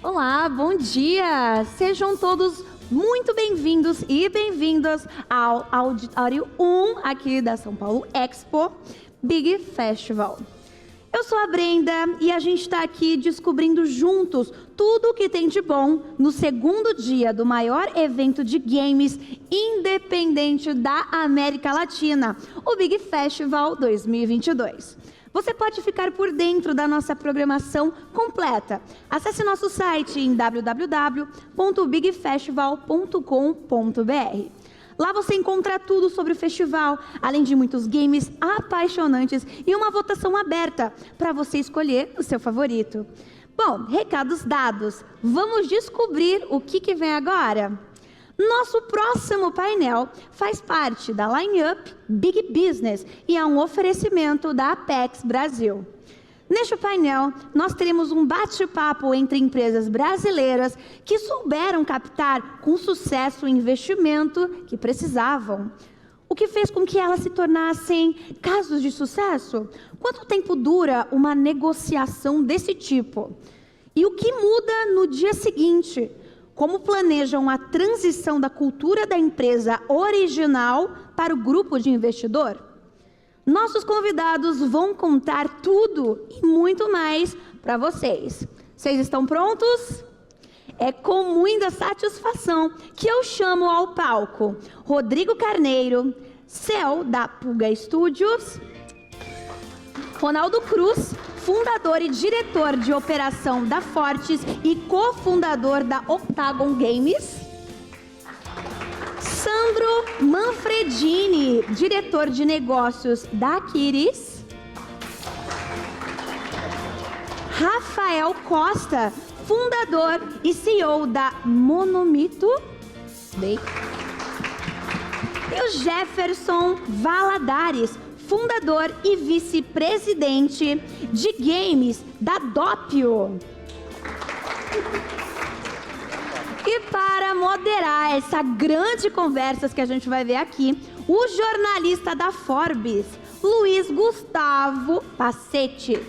Olá, bom dia! Sejam todos muito bem-vindos e bem-vindas ao Auditório 1 aqui da São Paulo Expo Big Festival. Eu sou a Brenda e a gente está aqui descobrindo juntos tudo o que tem de bom no segundo dia do maior evento de games independente da América Latina, o Big Festival 2022. Você pode ficar por dentro da nossa programação completa. Acesse nosso site em www.bigfestival.com.br. Lá você encontra tudo sobre o festival, além de muitos games apaixonantes e uma votação aberta para você escolher o seu favorito. Bom, recados dados. Vamos descobrir o que vem agora? Nosso próximo painel faz parte da line-up Big Business e é um oferecimento da Apex Brasil. Neste painel, nós teremos um bate-papo entre empresas brasileiras que souberam captar com sucesso o investimento que precisavam. O que fez com que elas se tornassem casos de sucesso? Quanto tempo dura uma negociação desse tipo? E o que muda no dia seguinte? Como planejam a transição da cultura da empresa original para o grupo de investidor? Nossos convidados vão contar tudo e muito mais para vocês. Vocês estão prontos? É com muita satisfação que eu chamo ao palco Rodrigo Carneiro, CEO da Pulga Studios, Ronaldo Cruz, fundador e diretor de operação da Fortes e cofundador da Octagon Games. Sandro Manfredini, diretor de negócios da Aquiris. Rafael Costa, fundador e CEO da Monomito. E o Jefferson Valadares, fundador e vice-presidente de games da Doppio. E para moderar essa grande conversa que a gente vai ver aqui, o jornalista da Forbes, Luiz Gustavo Pacete.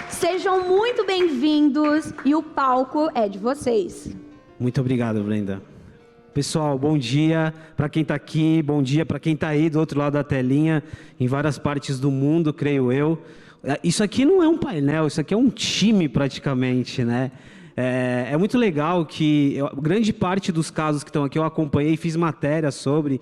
Sejam muito bem-vindos e o palco é de vocês. Muito obrigado, Brenda. Pessoal, bom dia para quem está aqui, bom dia para quem está aí do outro lado da telinha, em várias partes do mundo, creio eu. Isso aqui não é um painel, isso aqui é um time praticamente, né? É muito legal que grande parte dos casos que estão aqui eu acompanhei, fiz matéria sobre.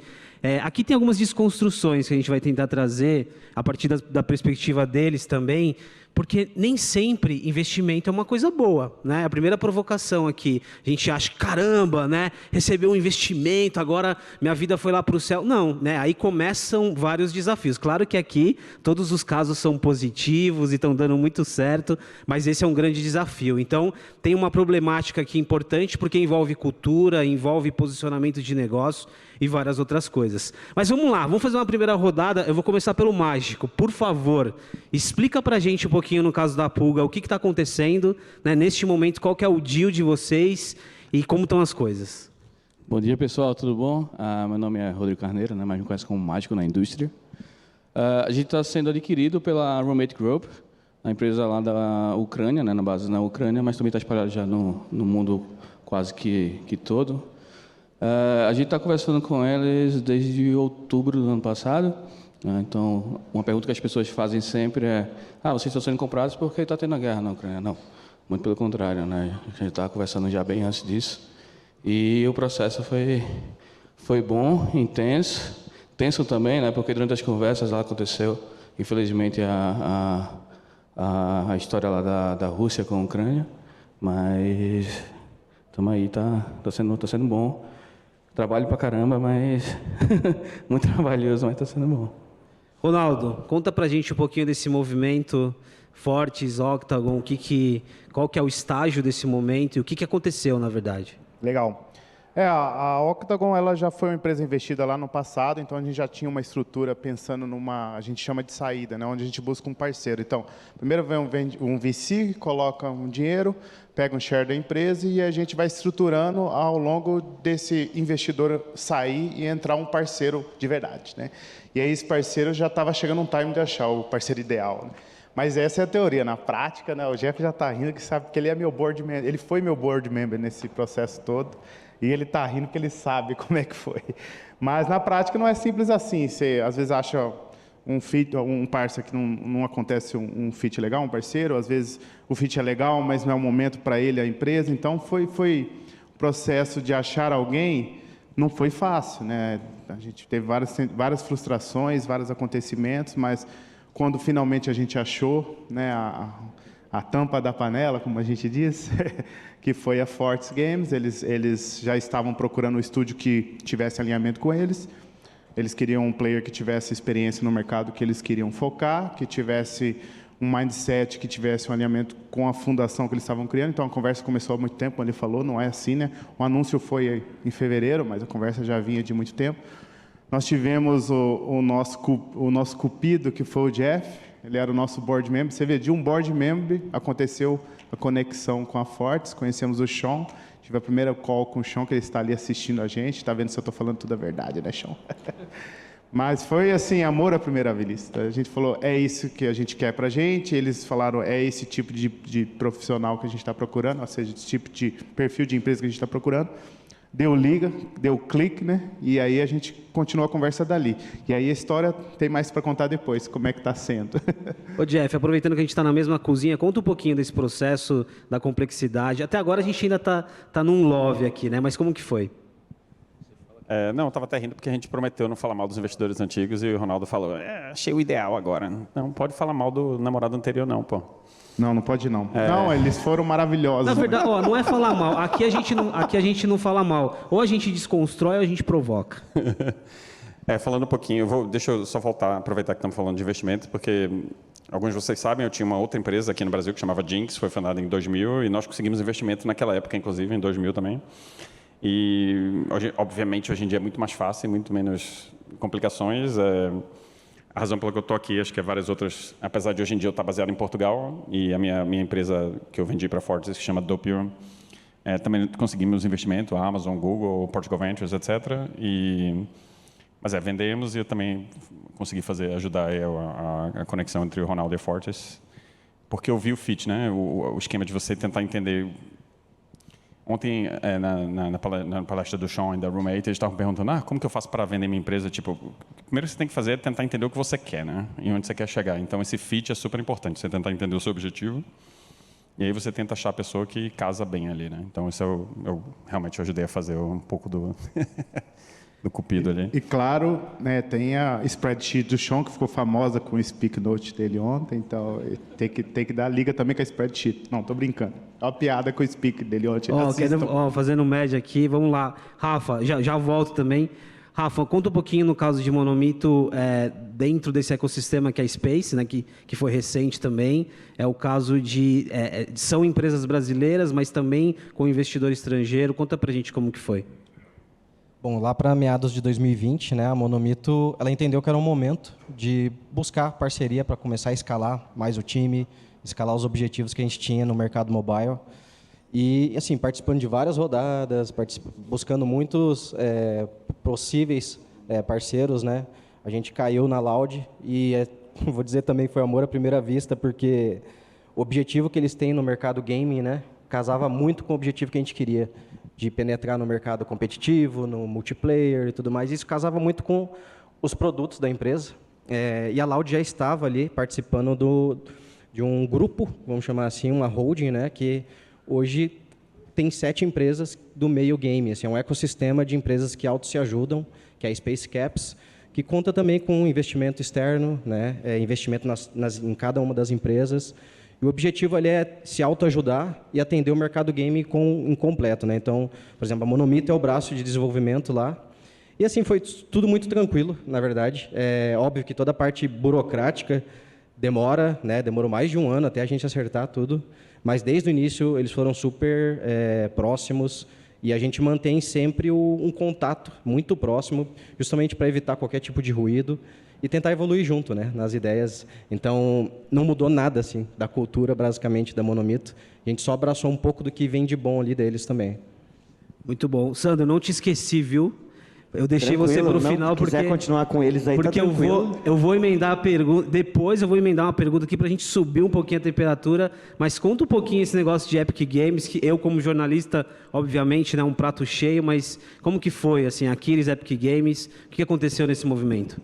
Aqui tem algumas desconstruções que a gente vai tentar trazer a partir da perspectiva deles também, porque nem sempre investimento é uma coisa boa, né? A primeira provocação aqui, a gente acha, caramba, né? Recebeu um investimento, agora minha vida foi lá para o céu. Não, né? Aí começam vários desafios. Claro que aqui todos os casos são positivos e estão dando muito certo, mas esse é um grande desafio. Então, tem uma problemática aqui importante, porque envolve cultura, envolve posicionamento de negócio e várias outras coisas. Mas vamos lá, vamos fazer uma primeira rodada. Eu vou começar pelo mágico. Por favor, explica pra gente um pouquinho no caso da Pulga, o que está acontecendo, né, neste momento, qual que é o deal de vocês e como estão as coisas. Bom dia, pessoal, tudo bom? Meu nome é Rodrigo Carneiro, né, mas me conhece como mágico na indústria. A gente está sendo adquirido pela Roommate Group, a empresa lá da Ucrânia, né, na base na Ucrânia, mas também está espalhada já no mundo quase que todo. A gente está conversando com eles desde outubro do ano passado. Então, uma pergunta que as pessoas fazem sempre é: vocês estão sendo comprados porque está tendo a guerra na Ucrânia? Não, muito pelo contrário, né? A gente estava conversando já bem antes disso. E o processo foi bom, intenso, tenso também, né? Porque durante as conversas lá aconteceu, infelizmente, a história lá da Rússia com a Ucrânia. Mas estamos aí, tá sendo bom. Trabalho pra caramba, mas muito trabalhoso, mas está sendo bom. Ronaldo, conta pra gente um pouquinho desse movimento Fortes, Octagon, qual que é o estágio desse momento e o que aconteceu, na verdade? Legal. A Octagon ela já foi uma empresa investida lá no passado, então a gente já tinha uma estrutura pensando numa, a gente chama de saída, né, onde a gente busca um parceiro. Então, primeiro vem um VC, coloca um dinheiro, pega um share da empresa e a gente vai estruturando ao longo desse investidor sair e entrar um parceiro de verdade, né? E aí esse parceiro já estava chegando um time de achar o parceiro ideal, né? Mas essa é a teoria. Na prática, né, o Jeff já está rindo que sabe que ele é meu board member, ele foi meu board member nesse processo todo. E ele está rindo porque ele sabe como é que foi. Mas, na prática, não é simples assim. Você, às vezes, acha um parceiro que não acontece um fit legal, um parceiro. Às vezes, o fit é legal, mas não é o momento para ele, a empresa. Então, foi o processo de achar alguém, não foi fácil, né? A gente teve várias frustrações, vários acontecimentos, mas quando finalmente a gente achou, né, a tampa da panela, como a gente diz, que foi a Fortes Games. Eles já estavam procurando um estúdio que tivesse alinhamento com eles. Eles queriam um player que tivesse experiência no mercado que eles queriam focar, que tivesse um mindset, que tivesse um alinhamento com a fundação que eles estavam criando. Então, a conversa começou há muito tempo, como ele falou, não é assim, né? O anúncio foi em fevereiro, mas a conversa já vinha de muito tempo. Nós tivemos o nosso cupido, que foi o Jeff. Ele era o nosso board member. Você vê, de um board member aconteceu a conexão com a Fortes. Conhecemos o Sean. Tive a primeira call com o Sean, que ele está ali assistindo a gente. Está vendo se eu estou falando tudo a verdade, né, Sean? Mas foi assim, amor à primeira vista. A gente falou, é isso que a gente quer para a gente. Eles falaram, é esse tipo de profissional que a gente está procurando, ou seja, esse tipo de perfil de empresa que a gente está procurando. Deu liga, deu clique, né? E aí a gente continua a conversa dali. E aí a história tem mais para contar depois, como é que está sendo. Ô Jeff, aproveitando que a gente está na mesma cozinha, conta um pouquinho desse processo, da complexidade. Até agora a gente ainda está num love aqui, né? Mas como que foi? Não, eu estava até rindo porque a gente prometeu não falar mal dos investidores antigos e o Ronaldo falou, achei o ideal agora. Não pode falar mal do namorado anterior não, pô. Não pode não. Não, eles foram maravilhosos. Na verdade, ó, não é falar mal. Aqui a gente não fala mal. Ou a gente desconstrói ou a gente provoca. Falando um pouquinho, deixa eu só voltar, aproveitar que estamos falando de investimento, porque alguns de vocês sabem, eu tinha uma outra empresa aqui no Brasil que chamava Jinx, foi fundada em 2000 e nós conseguimos investimento naquela época, inclusive, em 2000 também. E, obviamente, hoje em dia é muito mais fácil, muito menos complicações. A razão pela que eu estou aqui, acho que é várias outras, apesar de hoje em dia eu estar baseado em Portugal, e a minha empresa que eu vendi para Fortes, que se chama Dopium, também conseguimos investimento, a Amazon, Google, Portugal Ventures, etc. Mas vendemos e eu também consegui ajudar a conexão entre o Ronaldo e a Fortes, porque eu vi o fit, né? O esquema de você tentar entender. Ontem, na palestra do Sean e da Roommate, eles estavam perguntando, como que eu faço para vender minha empresa? Tipo, primeiro que você tem que fazer é tentar entender o que você quer, né? E onde você quer chegar. Então, esse fit é super importante, você tentar entender o seu objetivo. E aí você tenta achar a pessoa que casa bem ali, né? Então, isso eu realmente ajudei a fazer um pouco do cupido ali. E claro, né, tem a spreadsheet do Sean, que ficou famosa com o speak note dele ontem, então tem que dar liga também com a spreadsheet. Não, tô brincando. É uma piada com o speak dele ontem. Fazendo média aqui, vamos lá. Rafa, já volto também. Rafa, conta um pouquinho no caso de Monomito, dentro desse ecossistema que é a Space, né, que foi recente também. É o caso são empresas brasileiras, mas também com investidor estrangeiro. Conta pra gente como que foi. Bom, lá para meados de 2020, né, a Monomito, ela entendeu que era um momento de buscar parceria para começar a escalar mais o time, escalar os objetivos que a gente tinha no mercado mobile. E, assim, participando de várias rodadas, buscando muitos possíveis parceiros, né? A gente caiu na Loud e, vou dizer também que foi amor à primeira vista, porque o objetivo que eles têm no mercado gaming, né, casava muito com o objetivo que a gente queria, de penetrar no mercado competitivo, no multiplayer e tudo mais. Isso casava muito com os produtos da empresa. E a Loud já estava ali participando de um grupo, vamos chamar assim, uma holding, né, que hoje tem 7 empresas do meio game. Assim, é um ecossistema de empresas que auto se ajudam, que é a Space Caps, que conta também com investimento externo, né, investimento em cada uma das empresas. E o objetivo ali é se autoajudar e atender o mercado game incompleto, né? Então, por exemplo, a Monomito é o braço de desenvolvimento lá. E assim, foi tudo muito tranquilo, na verdade. É óbvio que toda a parte burocrática demora, né? Demorou mais de um ano até a gente acertar tudo. Mas desde o início eles foram super próximos E a gente mantém sempre um contato muito próximo, justamente para evitar qualquer tipo de ruído e tentar evoluir junto, né, nas ideias. Então, não mudou nada assim da cultura, basicamente, da Monomito. A gente só abraçou um pouco do que vem de bom ali deles também. Muito bom. Sandro, não te esqueci, viu? Eu deixei você Tranquilo, para o não, final se quiser continuar com eles aí, porque tá tranquilo. eu vou emendar a pergunta. Depois eu vou emendar uma pergunta aqui para a gente subir um pouquinho a temperatura. Mas conta um pouquinho esse negócio de Epic Games, que eu, como jornalista, obviamente, né, um prato cheio, mas como que foi, assim, Aquiles, Epic Games? O que aconteceu nesse movimento?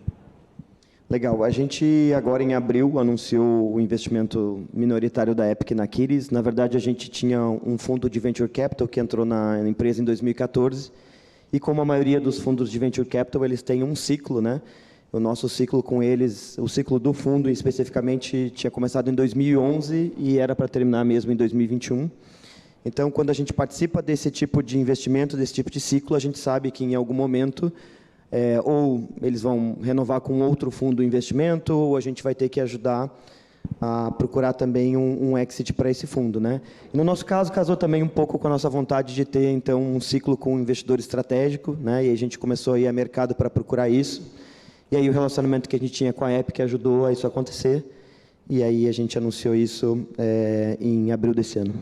Legal, a gente agora em abril anunciou o investimento minoritário da Epic na Aquiles. Na verdade, a gente tinha um fundo de Venture Capital que entrou na empresa em 2014. E como a maioria dos fundos de Venture Capital, eles têm um ciclo, né? O nosso ciclo com eles, o ciclo do fundo especificamente, tinha começado em 2011 e era para terminar mesmo em 2021. Então, quando a gente participa desse tipo de investimento, desse tipo de ciclo, a gente sabe que em algum momento ou eles vão renovar com outro fundo de investimento, ou a gente vai ter que ajudar a procurar também um exit para esse fundo, né? E no nosso caso, casou também um pouco com a nossa vontade de ter, então, um ciclo com um investidor estratégico, né? E a gente começou a ir a mercado para procurar isso. E aí o relacionamento que a gente tinha com a Epic ajudou a isso acontecer. E aí a gente anunciou isso em abril desse ano.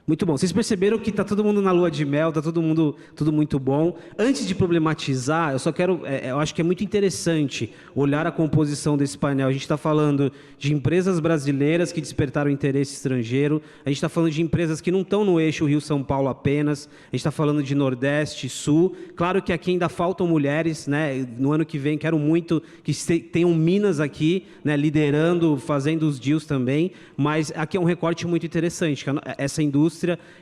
Muito bom. Vocês perceberam que está todo mundo na lua de mel, está todo mundo tudo muito bom. Antes de problematizar, eu só quero, eu acho que é muito interessante olhar a composição desse painel. A gente está falando de empresas brasileiras que despertaram interesse estrangeiro. A gente está falando de empresas que não estão no eixo Rio-São Paulo apenas. A gente está falando de Nordeste, Sul. Claro que aqui ainda faltam mulheres, né? No ano que vem quero muito que tenham Minas aqui, né? Liderando, fazendo os deals também. Mas aqui é um recorte muito interessante. Que essa indústria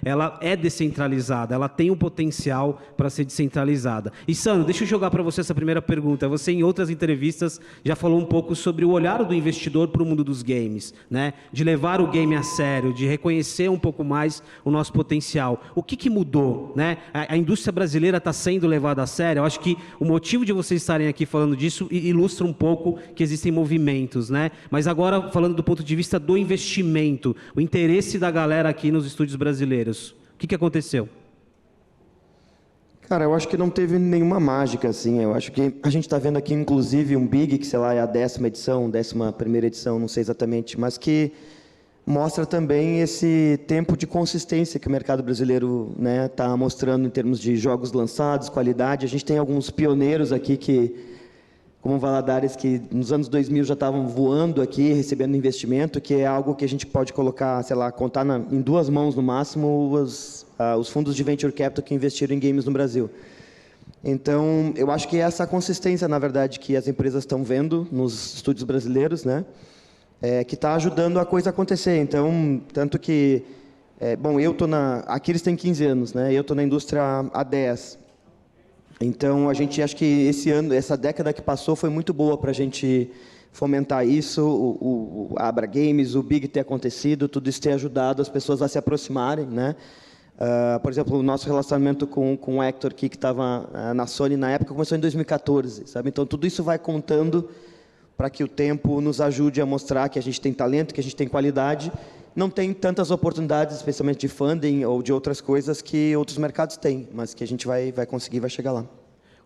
ela é descentralizada, ela tem um potencial para ser descentralizada. E Sandro, deixa eu jogar para você essa primeira pergunta. Você em outras entrevistas já falou um pouco sobre o olhar do investidor para o mundo dos games, né? De levar o game a sério, de reconhecer um pouco mais o nosso potencial. O que mudou, né? A indústria brasileira está sendo levada a sério. Eu acho que o motivo de vocês estarem aqui falando disso ilustra um pouco que existem movimentos, né? Mas agora falando do ponto de vista do investimento, o interesse da galera aqui nos estúdios brasileiros. O que aconteceu? Cara, eu acho que não teve nenhuma mágica, assim. Eu acho que a gente está vendo aqui, inclusive, um Big, que, sei lá, é a 10ª edição, 11ª edição, não sei exatamente, mas que mostra também esse tempo de consistência que o mercado brasileiro, né, está mostrando em termos de jogos lançados, qualidade. A gente tem alguns pioneiros aqui que, como Valadares, que nos anos 2000 já estavam voando aqui, recebendo investimento, que é algo que a gente pode colocar, sei lá, contar em 2 mãos no máximo os fundos de Venture Capital que investiram em games no Brasil. Então, eu acho que essa consistência, na verdade, que as empresas estão vendo nos estúdios brasileiros, né, que está ajudando a coisa acontecer. Então, tanto que, bom, eu estou aqui eles têm 15 anos, né, eu estou na indústria há 10. Então, a gente acha que esse ano, essa década que passou foi muito boa para a gente fomentar isso, a Abra Games, o Big ter acontecido, tudo isso ter ajudado as pessoas a se aproximarem, né? Por exemplo, o nosso relacionamento com o Hector, que estava na Sony na época, começou em 2014, sabe? Então, tudo isso vai contando para que o tempo nos ajude a mostrar que a gente tem talento, que a gente tem qualidade. Não tem tantas oportunidades, especialmente de funding ou de outras coisas que outros mercados têm, mas que a gente vai conseguir, vai chegar lá.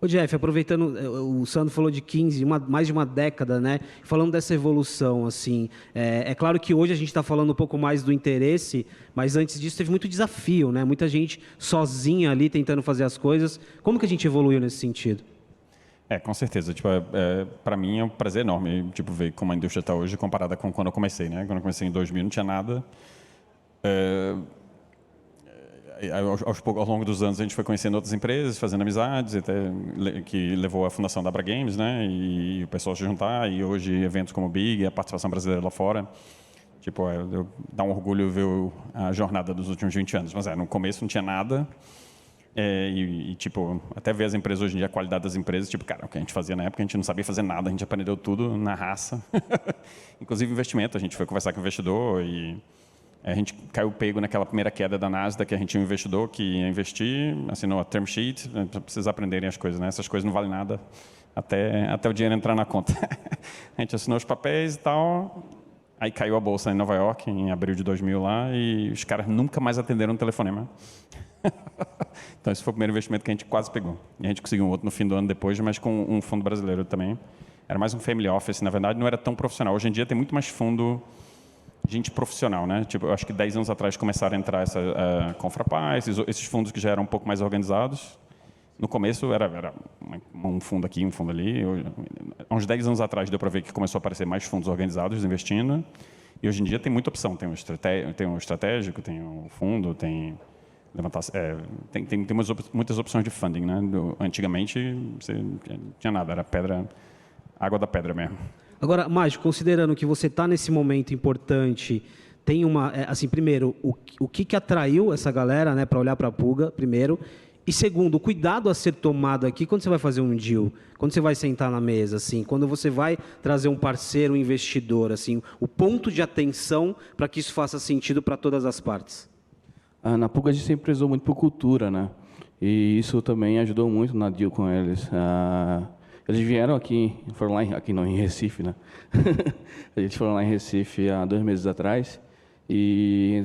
Ô Jeff, aproveitando, o Sandro falou de 15, mais de uma década, né? Falando dessa evolução, assim, é claro que hoje a gente está falando um pouco mais do interesse, mas antes disso teve muito desafio, né? Muita gente sozinha ali tentando fazer as coisas. Como que a gente evoluiu nesse sentido? Com certeza. Tipo, para mim é um prazer enorme, tipo, ver como a indústria está hoje comparada com quando eu comecei, né? Quando eu comecei em 2000 não tinha nada. Ao longo dos anos a gente foi conhecendo outras empresas, fazendo amizades, até que levou à fundação da Abra Games, né? E o pessoal se juntar, e hoje eventos como o Big, a participação brasileira lá fora. Tipo, dá um orgulho ver a jornada dos últimos 20 anos. Mas no começo não tinha nada. Tipo, até ver as empresas hoje em dia, a qualidade das empresas, tipo, cara, o que a gente fazia na época, a gente não sabia fazer nada, a gente aprendeu tudo na raça. Inclusive investimento, a gente foi conversar com o investidor e a gente caiu pego naquela primeira queda da Nasdaq, que a gente tinha um investidor que ia investir, assinou a term sheet, para vocês aprenderem as coisas, né? Essas coisas não valem nada até o dinheiro entrar na conta. A gente assinou os papéis e tal, aí caiu a bolsa em Nova York, em abril de 2000 lá, e os caras nunca mais atenderam o telefonema. Então, esse foi o primeiro investimento que a gente quase pegou. E a gente conseguiu um outro no fim do ano depois, mas com um fundo brasileiro também. Era mais um family office, na verdade, não era tão profissional. Hoje em dia tem muito mais fundo, gente profissional, né? Tipo, eu acho que 10 anos atrás começaram a entrar essa Confrapaz, esses fundos que já eram um pouco mais organizados. No começo era um fundo aqui, um fundo ali. Há uns 10 anos atrás deu para ver que começou a aparecer mais fundos organizados investindo. E hoje em dia tem muita opção. Tem um estratégico, tem um fundo, tem muitas opções de funding, né? Antigamente você não tinha nada, era água da pedra mesmo. Agora, Mágico, considerando que você está nesse momento importante, tem uma, assim, primeiro, o que atraiu essa galera, né, para olhar para a Puga, primeiro, e segundo, o cuidado a ser tomado aqui quando você vai fazer um deal, quando você vai sentar na mesa, assim, quando você vai trazer um parceiro, um investidor, assim, o ponto de atenção para que isso faça sentido para todas as partes. Na Puga a gente sempre prezou muito por cultura, né? E isso também ajudou muito na deal com eles. Eles vieram aqui, foram lá em Recife, né? A gente foi lá em Recife há 2 meses atrás e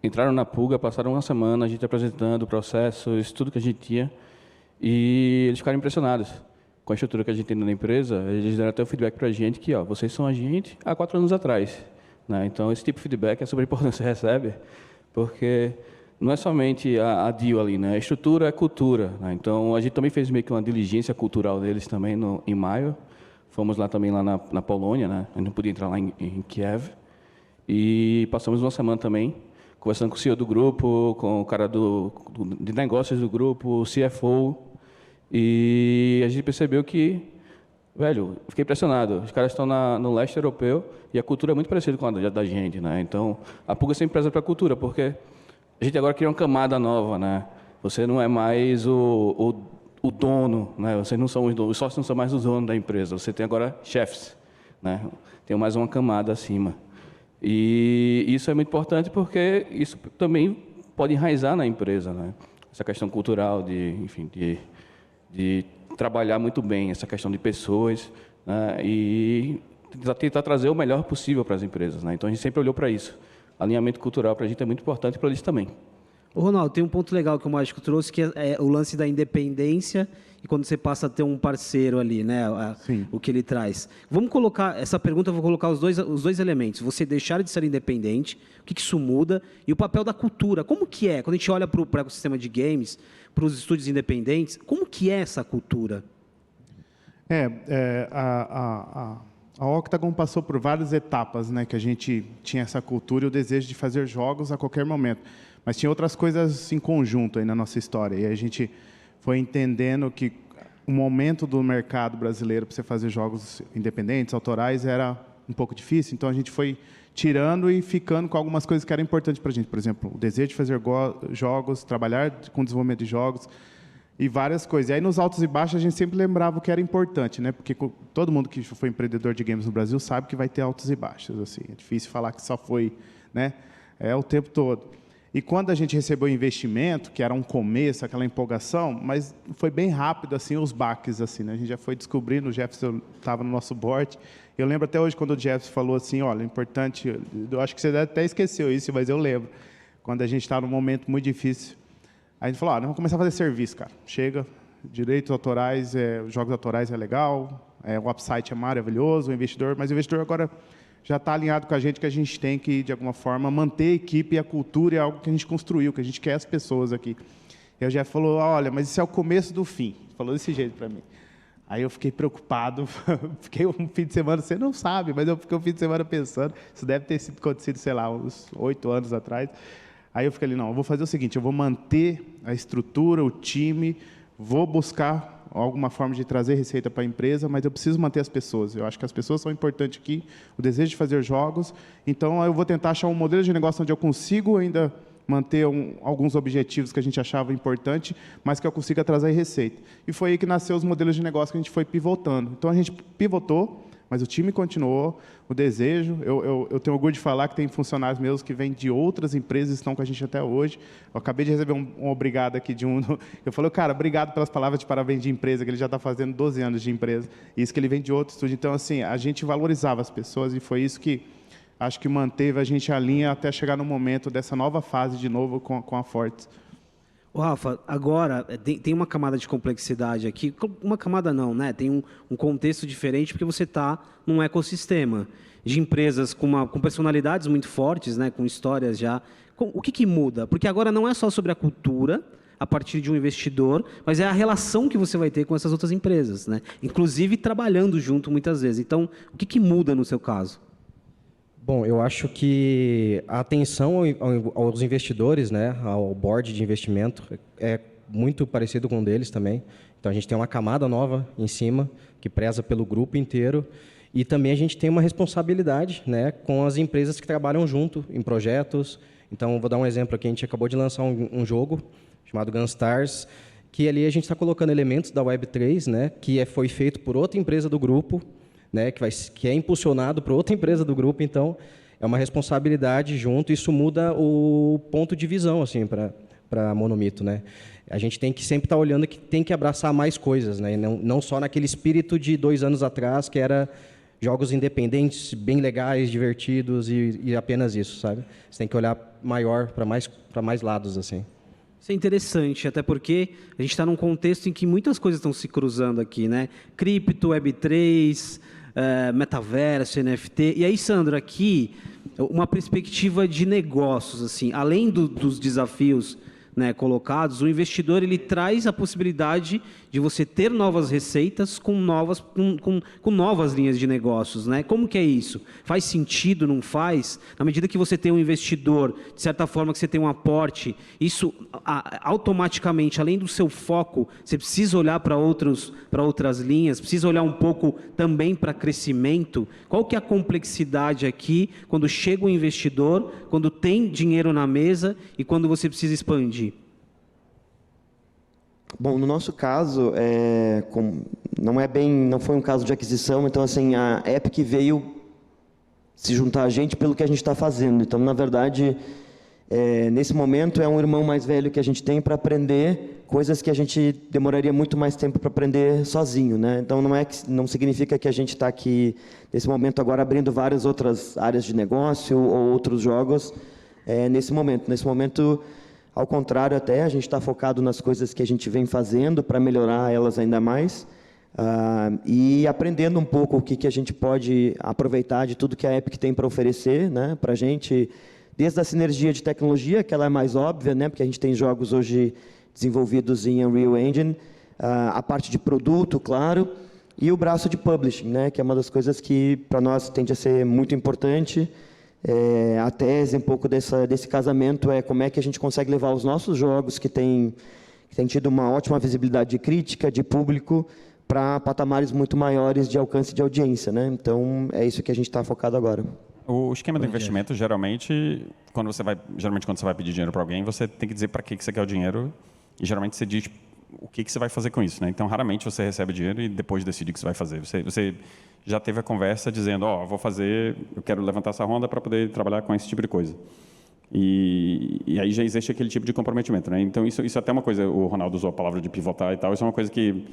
entraram na Puga, passaram uma semana a gente apresentando processos, tudo que a gente tinha, e eles ficaram impressionados com a estrutura que a gente tem na empresa. Eles deram até o feedback para a gente que, ó, vocês são a gente há 4 anos atrás, né? Então esse tipo de feedback é super importante que você recebe, porque não é somente a deal ali, né? A estrutura é cultura, né? Então a gente também fez meio que uma diligência cultural deles também em maio. Fomos lá também lá na Polônia, né? A gente não podia entrar lá em Kiev, e passamos uma semana também conversando com o CEO do grupo, com o cara de negócios do grupo, o CFO, e a gente percebeu que, velho, fiquei impressionado. Os caras estão no leste europeu e a cultura é muito parecida com a da gente, né? Então, a Puga sempre preza para a cultura, porque a gente agora cria uma camada nova, né? Você não é mais o dono, né? Vocês não são os donos, os sócios não são mais os donos da empresa. Você tem agora chefes, né? Tem mais uma camada acima. E isso é muito importante porque isso também pode enraizar na empresa, né? Essa questão cultural de trabalhar muito bem, essa questão de pessoas, né? E tentar trazer o melhor possível para as empresas, né? Então a gente sempre olhou para isso. Alinhamento cultural para a gente é muito importante, para eles também. Ô, Ronaldo, tem um ponto legal que o Mágico trouxe, que é o lance da independência e quando você passa a ter um parceiro ali, né? O que ele traz. Vamos colocar, essa pergunta eu vou colocar os dois elementos. Você deixar de ser independente, o que isso muda, e o papel da cultura. Como que é? Quando a gente olha para o ecossistema de games, para os estúdios independentes, como que é essa cultura? A Octagon passou por várias etapas, né, que a gente tinha essa cultura e o desejo de fazer jogos a qualquer momento. Mas tinha outras coisas em conjunto aí na nossa história. E a gente foi entendendo que o momento do mercado brasileiro para você fazer jogos independentes, autorais, era um pouco difícil. Então, a gente foi tirando e ficando com algumas coisas que eram importantes para a gente. Por exemplo, o desejo de fazer jogos, trabalhar com desenvolvimento de jogos e várias coisas. E aí, nos altos e baixos, a gente sempre lembrava o que era importante, né? Porque todo mundo que foi empreendedor de games no Brasil sabe que vai ter altos e baixos. Assim. É difícil falar que só foi, né? É o tempo todo. E quando a gente recebeu o investimento, que era um começo, aquela empolgação, mas foi bem rápido, assim, os baques, assim, né? A gente já foi descobrindo, o Jefferson estava no nosso board. Eu lembro até hoje quando o Jefferson falou assim, olha, importante, eu acho que você até esqueceu isso, mas eu lembro, quando a gente estava num momento muito difícil, a gente falou, vamos começar a fazer serviço, cara. Chega, direitos autorais, jogos autorais é legal, o upside é maravilhoso, o investidor, mas o investidor agora já está alinhado com a gente que a gente tem que, de alguma forma, manter a equipe e a cultura é algo que a gente construiu, que a gente quer as pessoas aqui. E o Jeff falou, olha, mas isso é o começo do fim. Falou desse jeito para mim. Aí eu fiquei preocupado, fiquei um fim de semana, você não sabe, mas eu fiquei um fim de semana pensando, isso deve ter acontecido, sei lá, uns 8 anos atrás. Aí eu fiquei ali, não, eu vou fazer o seguinte, eu vou manter a estrutura, o time, vou buscar alguma forma de trazer receita para a empresa, mas eu preciso manter as pessoas. Eu acho que as pessoas são importantes aqui, o desejo de fazer jogos. Então, eu vou tentar achar um modelo de negócio onde eu consigo ainda manter alguns objetivos que a gente achava importante, mas que eu consiga trazer receita. E foi aí que nasceu os modelos de negócio que a gente foi pivotando. Então, a gente pivotou, mas o time continuou, o desejo. Eu tenho orgulho de falar que tem funcionários meus que vêm de outras empresas e estão com a gente até hoje. Eu acabei de receber um obrigado aqui de um. Eu falei, cara, obrigado pelas palavras de parabéns de empresa, que ele já está fazendo 12 anos de empresa. E isso que ele vem de outro estúdio. Então, assim, a gente valorizava as pessoas e foi isso que acho que manteve a gente a linha até chegar no momento dessa nova fase de novo com a Fortes. Ô, Rafa, agora tem uma camada de complexidade aqui. Uma camada não, né? Tem um contexto diferente porque você está num ecossistema de empresas com personalidades muito fortes, né? Com histórias já. O que muda? Porque agora não é só sobre a cultura a partir de um investidor, mas é a relação que você vai ter com essas outras empresas, né? Inclusive trabalhando junto muitas vezes. Então, o que muda no seu caso? Bom, eu acho que a atenção aos investidores, né, ao board de investimento, é muito parecido com o deles também. Então, a gente tem uma camada nova em cima, que preza pelo grupo inteiro, e também a gente tem uma responsabilidade, né, com as empresas que trabalham junto em projetos. Então, vou dar um exemplo aqui, a gente acabou de lançar um jogo chamado Gunstars, que ali a gente está colocando elementos da Web3, né, que foi feito por outra empresa do grupo, né, que é impulsionado por outra empresa do grupo, então é uma responsabilidade junto, isso muda o ponto de visão assim, para a Monomito. Né? A gente tem que sempre estar olhando que tem que abraçar mais coisas, né? Não só naquele espírito de 2 anos atrás, que era jogos independentes, bem legais, divertidos e apenas isso, sabe? Você tem que olhar maior para mais lados. Assim. Isso é interessante, até porque a gente está num contexto em que muitas coisas estão se cruzando aqui, né? Cripto, Web3, metaverso, NFT. E aí, Sandro, aqui, uma perspectiva de negócios, assim, além dos desafios, né, colocados, o investidor ele traz a possibilidade de você ter novas receitas com novas linhas de negócios, né? Como que é isso? Faz sentido, não faz? Na medida que você tem um investidor, de certa forma que você tem um aporte, isso automaticamente, além do seu foco, você precisa olhar para outras linhas, precisa olhar um pouco também para crescimento. Qual que é a complexidade aqui quando chega um investidor, quando tem dinheiro na mesa e quando você precisa expandir? Bom, no nosso caso, não foi um caso de aquisição, então assim, a Epic veio se juntar a gente pelo que a gente está fazendo. Então, na verdade, nesse momento é um irmão mais velho que a gente tem para aprender coisas que a gente demoraria muito mais tempo para aprender sozinho, né? Então, não significa que a gente está aqui, nesse momento, agora abrindo várias outras áreas de negócio ou outros jogos nesse momento. Nesse momento, ao contrário até, a gente está focado nas coisas que a gente vem fazendo para melhorar elas ainda mais e aprendendo um pouco o que a gente pode aproveitar de tudo que a Epic tem para oferecer, né, para a gente, desde a sinergia de tecnologia, que ela é mais óbvia, né, porque a gente tem jogos hoje desenvolvidos em Unreal Engine, a parte de produto, claro, e o braço de publishing, né, que é uma das coisas que para nós tende a ser muito importante. A tese um pouco desse casamento é como é que a gente consegue levar os nossos jogos que têm tido uma ótima visibilidade de crítica, de público, para patamares muito maiores de alcance de audiência, né? Então, é isso que a gente está focado agora. O esquema do investimento, geralmente, quando você vai pedir dinheiro para alguém, você tem que dizer para que você quer o dinheiro e geralmente você diz o que você vai fazer com isso, né? Então, raramente você recebe dinheiro e depois decide o que você vai fazer. Você já teve a conversa dizendo, eu quero levantar essa ronda para poder trabalhar com esse tipo de coisa. E aí já existe aquele tipo de comprometimento, né? Então, isso é até uma coisa, o Ronaldo usou a palavra de pivotar e tal, isso é uma coisa que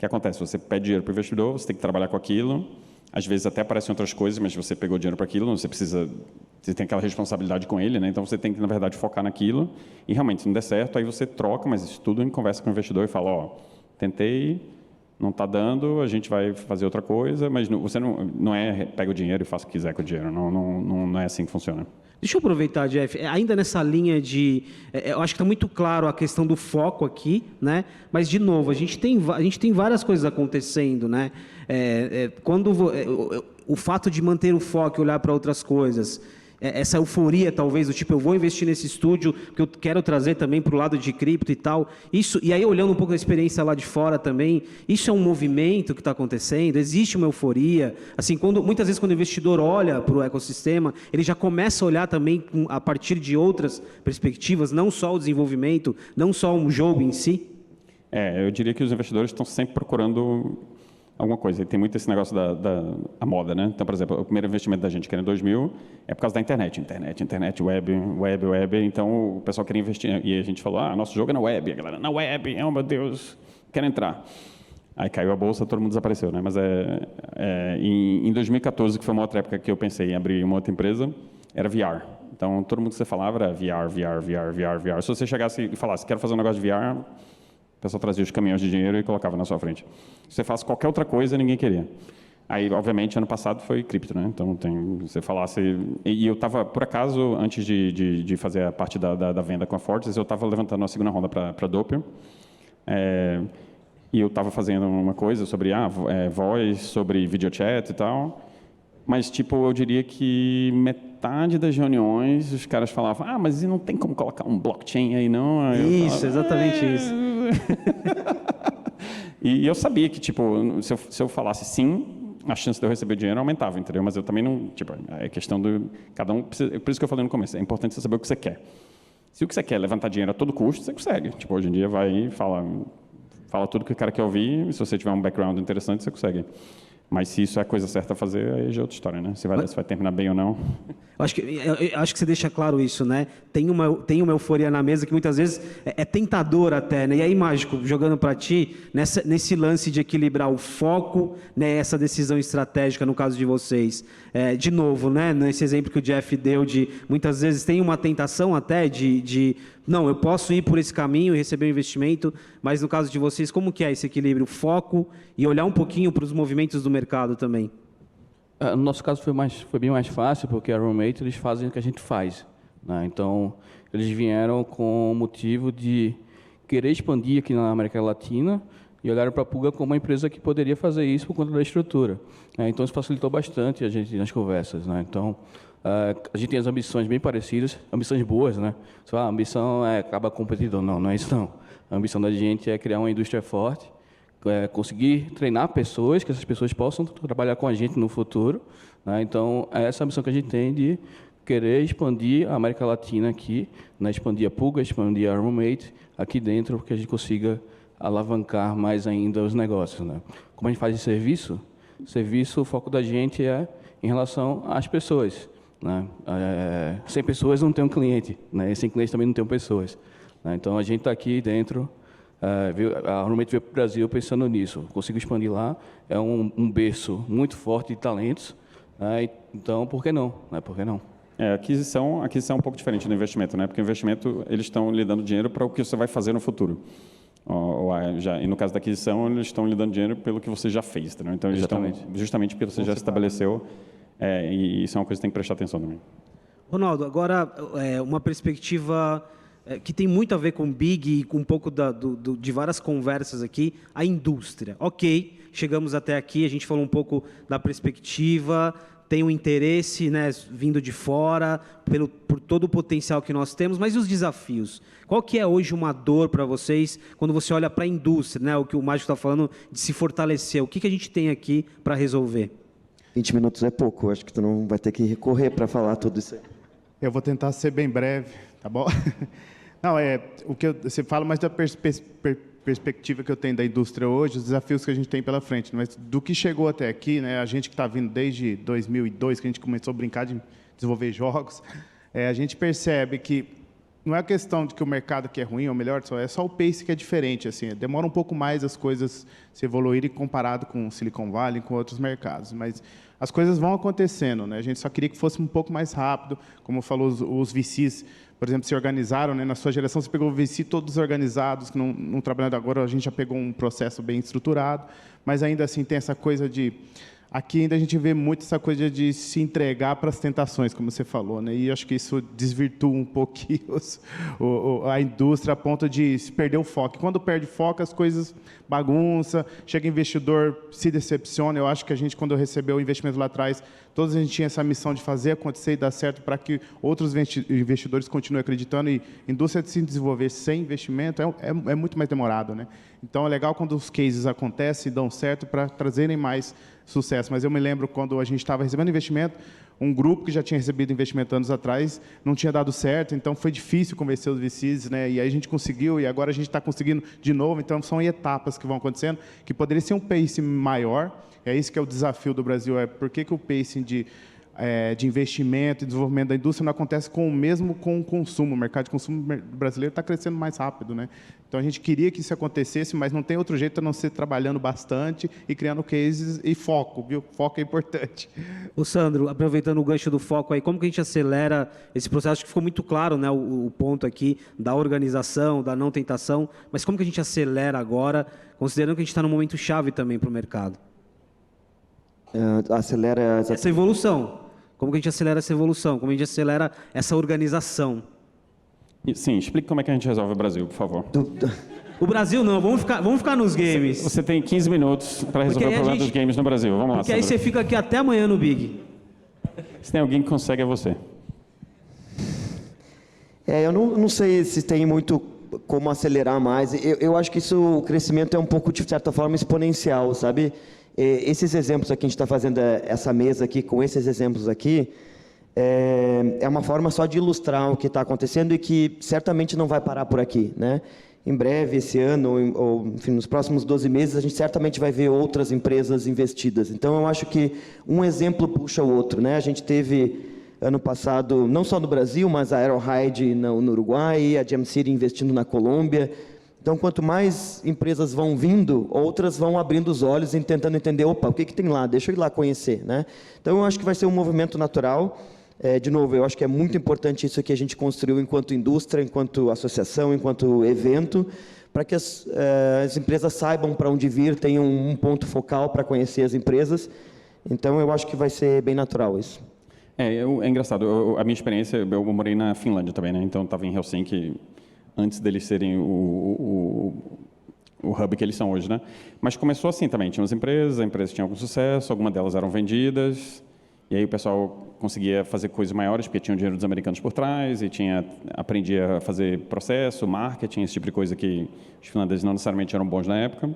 acontece. Você pede dinheiro para o investidor, você tem que trabalhar com aquilo, às vezes até aparecem outras coisas, mas você pegou dinheiro para aquilo, você tem aquela responsabilidade com ele, né? Então, você tem que, na verdade, focar naquilo e realmente, se não der certo, aí você troca, mas isso tudo em conversa com o investidor e fala, tentei, não está dando, a gente vai fazer outra coisa, mas você não pega o dinheiro e faça o que quiser com o dinheiro, não é assim que funciona. Deixa eu aproveitar, Jeff, ainda nessa linha de... eu acho que está muito claro a questão do foco aqui, né? Mas, de novo, a gente tem várias coisas acontecendo, né? O fato de manter o foco e olhar para outras coisas, essa euforia, talvez, do tipo, eu vou investir nesse estúdio, que eu quero trazer também para o lado de cripto e tal. E aí, olhando um pouco da experiência lá de fora também, isso é um movimento que está acontecendo, existe uma euforia. Assim, muitas vezes, quando o investidor olha para o ecossistema, ele já começa a olhar também a partir de outras perspectivas, não só o desenvolvimento, não só um jogo em si. Eu diria que os investidores estão sempre procurando alguma coisa. E tem muito esse negócio da moda, né? Então, por exemplo, o primeiro investimento da gente, que era em 2000, é por causa da internet, web. Então, o pessoal queria investir. E a gente falou, nosso jogo é na web. E a galera, na web, oh meu Deus, quero entrar. Aí caiu a bolsa, todo mundo desapareceu, né? Mas em 2014, que foi uma outra época que eu pensei em abrir uma outra empresa, era VR. Então, todo mundo que você falava era VR, VR, VR, VR, VR. Se você chegasse e falasse, quero fazer um negócio de VR, o pessoal trazia os caminhões de dinheiro e colocava na sua frente. Se você faz qualquer outra coisa, ninguém queria. Aí, obviamente, ano passado foi cripto, né? Então, você falasse... E eu estava, por acaso, antes de fazer a parte da venda com a Fortis, eu estava levantando a segunda ronda para Doppler. E eu estava fazendo uma coisa sobre voz, sobre videochat e tal. Mas, tipo, eu diria que metade das reuniões os caras falavam, mas não tem como colocar um blockchain aí, não? Aí Isso, exatamente isso. E eu sabia que, tipo, se eu falasse sim, a chance de eu receber dinheiro aumentava, entendeu? Mas eu também não... Tipo, é questão do... Cada um... Por isso que eu falei no começo, é importante você saber o que você quer. Se o que você quer é levantar dinheiro a todo custo, você consegue. Tipo, hoje em dia vai e fala tudo que o cara quer ouvir, e se você tiver um background interessante, você consegue. Mas se isso é a coisa certa a fazer, aí já é outra história, né? Se vai terminar bem ou não. Eu acho que você deixa claro isso, né? Tem uma euforia na mesa que muitas vezes é tentadora até, né? E aí, Mágico, jogando para ti, nesse lance de equilibrar o foco, né? Essa decisão estratégica no caso de vocês. De novo, né? Nesse exemplo que o Jeff deu de muitas vezes tem uma tentação até de não, eu posso ir por esse caminho e receber um investimento, mas no caso de vocês, como que é esse equilíbrio, foco e olhar um pouquinho para os movimentos do mercado também? No nosso caso foi bem mais fácil, porque a Roommate, eles fazem o que a gente faz, né? Então, eles vieram com o motivo de querer expandir aqui na América Latina e olharam para a Pulga como uma empresa que poderia fazer isso por conta da estrutura. Então, isso facilitou bastante a gente nas conversas, né? Então, a gente tem as ambições bem parecidas, ambições boas, né? Você fala, a ambição é acabar competidor. Não é isso não. A ambição da gente é criar uma indústria forte, conseguir treinar pessoas, que essas pessoas possam trabalhar com a gente no futuro, né? Então, é essa a missão que a gente tem de querer expandir a América Latina aqui, né? Expandir a Pulga, expandir a Roommate aqui dentro, para que a gente consiga alavancar mais ainda os negócios, né? Como a gente faz de serviço, o foco da gente é em relação às pessoas, né? Sem pessoas não tem um cliente, né? E sem cliente também não tem pessoas, né? Então, a gente está aqui dentro... a Roommate veio para o Brasil pensando nisso. Consigo expandir lá, é um berço muito forte de talentos, né? Então, por que não? Por que não? A aquisição é um pouco diferente do investimento, né? Porque o investimento, eles estão lhe dando dinheiro para o que você vai fazer no futuro. E no caso da aquisição, eles estão lhe dando dinheiro pelo que você já fez, né? Então, eles estão justamente porque você já estabeleceu, e isso é uma coisa que tem que prestar atenção também. Ronaldo, agora uma perspectiva que tem muito a ver com Big e com um pouco de várias conversas aqui, a indústria. Ok, chegamos até aqui, a gente falou um pouco da perspectiva, tem um interesse, né, vindo de fora, por todo o potencial que nós temos, mas e os desafios? Qual que é hoje uma dor para vocês quando você olha para a indústria, né, o que o Mágico está falando de se fortalecer? O que a gente tem aqui para resolver? 20 minutos é pouco, acho que tu não vai ter que recorrer para falar tudo isso aí. Eu vou tentar ser bem breve, tá bom? Não, o que você fala mais da perspectiva que eu tenho da indústria hoje, os desafios que a gente tem pela frente, mas do que chegou até aqui, né, a gente que está vindo desde 2002, que a gente começou a brincar de desenvolver jogos, a gente percebe que não é a questão de que o mercado aqui é ruim ou melhor, é só o pace que é diferente, assim, demora um pouco mais as coisas se evoluírem comparado com Silicon Valley, com outros mercados, mas as coisas vão acontecendo, né? A gente só queria que fosse um pouco mais rápido, como falou os VCs, por exemplo, se organizaram, né? Na sua geração você pegou o VC todos organizados, que não trabalhando agora, a gente já pegou um processo bem estruturado, mas ainda assim tem essa coisa de... Aqui ainda a gente vê muito essa coisa de se entregar para as tentações, como você falou, né? E acho que isso desvirtua um pouquinho a indústria a ponto de se perder o foco. Quando perde foco, as coisas bagunçam, chega investidor, se decepciona. Eu acho que a gente, quando recebeu o investimento lá atrás, todos a gente tinha essa missão de fazer acontecer e dar certo para que outros investidores continuem acreditando. E a indústria de se desenvolver sem investimento é muito mais demorado, né? Então, é legal quando os cases acontecem e dão certo para trazerem mais sucesso. Mas eu me lembro quando a gente estava recebendo investimento, um grupo que já tinha recebido investimento anos atrás não tinha dado certo, então foi difícil convencer os VCs, né? E aí a gente conseguiu, e agora a gente está conseguindo de novo. Então, são etapas que vão acontecendo, que poderia ser um pace maior. É isso que é o desafio do Brasil, por que o pacing de de investimento e desenvolvimento da indústria não acontece com o consumo. O mercado de consumo brasileiro está crescendo mais rápido, né? Então, a gente queria que isso acontecesse, mas não tem outro jeito a não ser trabalhando bastante e criando cases e foco, viu? Foco é importante. Ô Sandro, aproveitando o gancho do foco aí, como que a gente acelera esse processo? Acho que ficou muito claro, né, o ponto aqui da organização, da não tentação, mas como que a gente acelera agora, considerando que a gente está num momento chave também para o mercado? Acelera Essa evolução. Como que a gente acelera essa evolução? Como a gente acelera essa organização? Sim, explique como é que a gente resolve o Brasil, por favor. O Brasil não, vamos ficar nos games. Você tem 15 minutos para resolver o problema dos games no Brasil. Vamos lá, Porque aí você fica aqui até amanhã no Big. Se tem alguém que consegue, é você. Eu não sei se tem muito como acelerar mais. Eu acho que o crescimento é um pouco, de certa forma, exponencial, sabe? Esses exemplos aqui, a gente está fazendo essa mesa aqui, com esses exemplos aqui, é uma forma só de ilustrar o que está acontecendo e que certamente não vai parar por aqui, né? Em breve, esse ano, ou enfim, nos próximos 12 meses, a gente certamente vai ver outras empresas investidas. Então, eu acho que um exemplo puxa o outro, né? A gente teve, ano passado, não só no Brasil, mas a Aerohide no Uruguai, a Gemcity investindo na Colômbia. Então, quanto mais empresas vão vindo, outras vão abrindo os olhos e tentando entender, opa, o que tem lá? Deixa eu ir lá conhecer, né? Então, eu acho que vai ser um movimento natural. De novo, eu acho que é muito importante isso que a gente construiu enquanto indústria, enquanto associação, enquanto evento, para que as empresas saibam para onde vir, tenham um ponto focal para conhecer as empresas. Então, eu acho que vai ser bem natural isso. É engraçado. A minha experiência, eu morei na Finlândia também, né? Então, estava em Helsinki antes deles serem o hub que eles são hoje, né? Mas começou assim também. Tinha umas empresas, a empresa tinha algum sucesso, algumas delas eram vendidas. E aí o pessoal conseguia fazer coisas maiores, porque tinha o dinheiro dos americanos por trás, e aprendia a fazer processo, marketing, esse tipo de coisa que os finlandeses não necessariamente eram bons na época.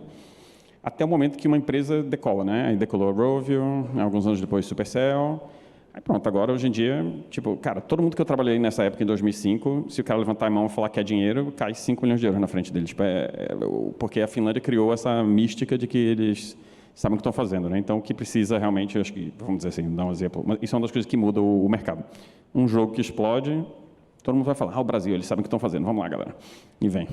Até o momento que uma empresa decola, né? Aí decolou a Rovio, alguns anos depois Supercell. Aí pronto, agora hoje em dia, tipo, cara, todo mundo que eu trabalhei nessa época, em 2005, se o cara levantar a mão e falar que é dinheiro, cai 5 milhões de euros na frente dele. Tipo, porque a Finlândia criou essa mística de que eles sabem o que estão fazendo, né? Então, o que precisa realmente, acho que, vamos dizer assim, dar um exemplo, mas isso é uma das coisas que muda o mercado. Um jogo que explode, todo mundo vai falar, o Brasil, eles sabem o que estão fazendo, vamos lá, galera. E vem.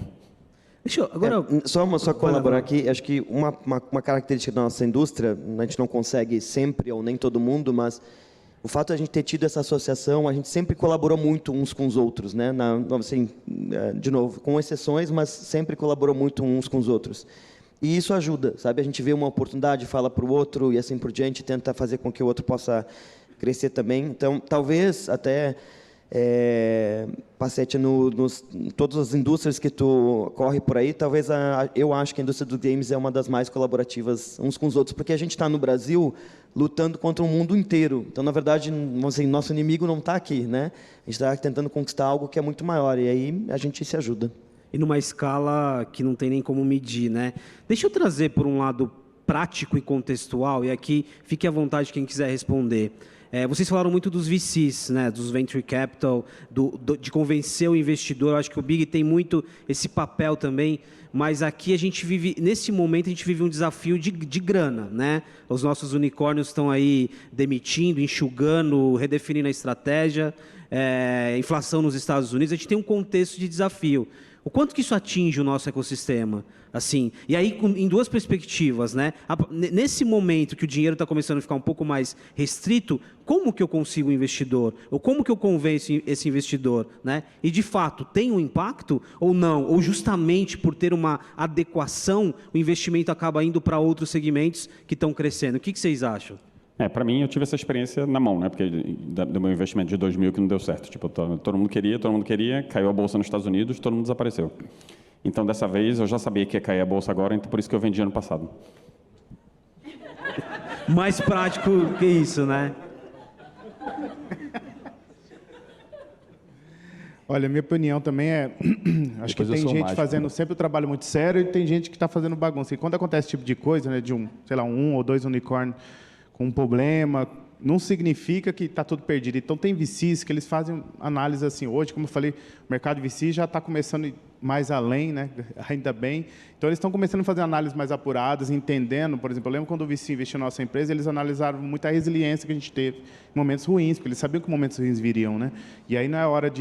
Deixa eu, agora... Só colaborar aqui, acho que uma característica da nossa indústria, a gente não consegue sempre, ou nem todo mundo, mas o fato de a gente ter tido essa associação, a gente sempre colaborou muito uns com os outros, né? Assim, de novo, com exceções, mas sempre colaborou muito uns com os outros. E isso ajuda, sabe? A gente vê uma oportunidade, fala para o outro e assim por diante, tenta fazer com que o outro possa crescer também. Então, talvez até, Pacete, todas as indústrias que tu corre por aí, talvez eu acho que a indústria dos games é uma das mais colaborativas uns com os outros, porque a gente está no Brasil lutando contra o mundo inteiro. Então, na verdade, assim, nosso inimigo não está aqui, né? A gente está tentando conquistar algo que é muito maior, e aí a gente se ajuda. E numa escala que não tem nem como medir, né? Deixa eu trazer por um lado prático e contextual, e aqui fique à vontade quem quiser responder. Vocês falaram muito dos VCs, né? Dos Venture Capital, de convencer o investidor. Eu acho que o Big tem muito esse papel também, mas aqui a gente vive, nesse momento, a gente vive um desafio de grana, né? Os nossos unicórnios estão aí demitindo, enxugando, redefinindo a estratégia, inflação nos Estados Unidos, a gente tem um contexto de desafio. O quanto que isso atinge o nosso ecossistema? Assim, e aí, em duas perspectivas, né? Nesse momento que o dinheiro está começando a ficar um pouco mais restrito, como que eu consigo um investidor? Ou como que eu convenço esse investidor? Né? E, de fato, tem um impacto ou não? Ou justamente por ter uma adequação, o investimento acaba indo para outros segmentos que estão crescendo? O que vocês acham? Para mim, eu tive essa experiência na mão, né? Porque do meu investimento de 2000 que não deu certo. Tipo, todo mundo queria, caiu a bolsa nos Estados Unidos, todo mundo desapareceu. Então, dessa vez, eu já sabia que ia cair a bolsa agora, então por isso que eu vendi ano passado. Mais prático que isso, né? Olha, minha opinião também acho que tem gente fazendo sempre um trabalho muito sério e tem gente que está fazendo bagunça. E quando acontece esse tipo de coisa, né, de um ou dois unicórnios com um problema, não significa que está tudo perdido. Então, tem VCs que eles fazem análise assim. Hoje, como eu falei, o mercado de VC já está começando a ir mais além, né? Ainda bem. Então, eles estão começando a fazer análises mais apuradas, entendendo. Por exemplo, eu lembro quando o VC investiu na nossa empresa, eles analisaram muito a resiliência que a gente teve em momentos ruins, porque eles sabiam que momentos ruins viriam, né? E aí, não é hora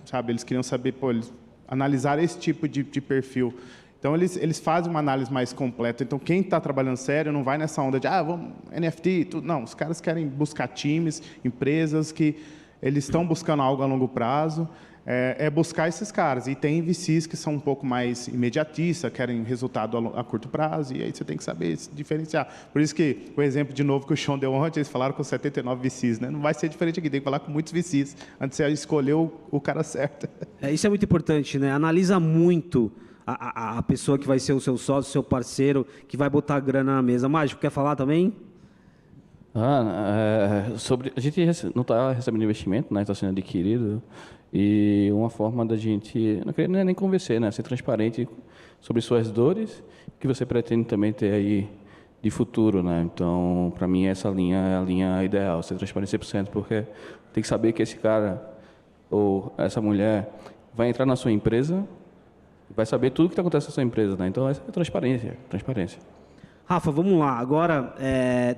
sabe, eles queriam saber, eles analisar esse tipo de perfil. Então, eles fazem uma análise mais completa. Então, quem está trabalhando sério não vai nessa onda de, vamos, NFT, tudo. Não, os caras querem buscar times, empresas que eles estão buscando algo a longo prazo, buscar esses caras. E tem VCs que são um pouco mais imediatistas, querem resultado a curto prazo, e aí você tem que saber se diferenciar. Por isso que o exemplo, de novo, que o Sean deu ontem, eles falaram com 79 VCs. Né? Não vai ser diferente aqui, tem que falar com muitos VCs antes de você escolher o cara certo. Isso é muito importante, né? Analisa muito a pessoa que vai ser o seu sócio, o seu parceiro, que vai botar a grana na mesa. Mágico, quer falar também? A gente não está recebendo investimento, né? Está sendo adquirido. E uma forma da gente, não queria nem convencer, né? Ser transparente sobre suas dores, que você pretende também ter aí de futuro, né? Então, para mim, essa linha é a linha ideal, ser transparente 100%, porque tem que saber que esse cara ou essa mulher vai entrar na sua empresa, vai saber tudo o que acontece na sua empresa, né? Então, essa é transparência. Rafa, vamos lá. Agora,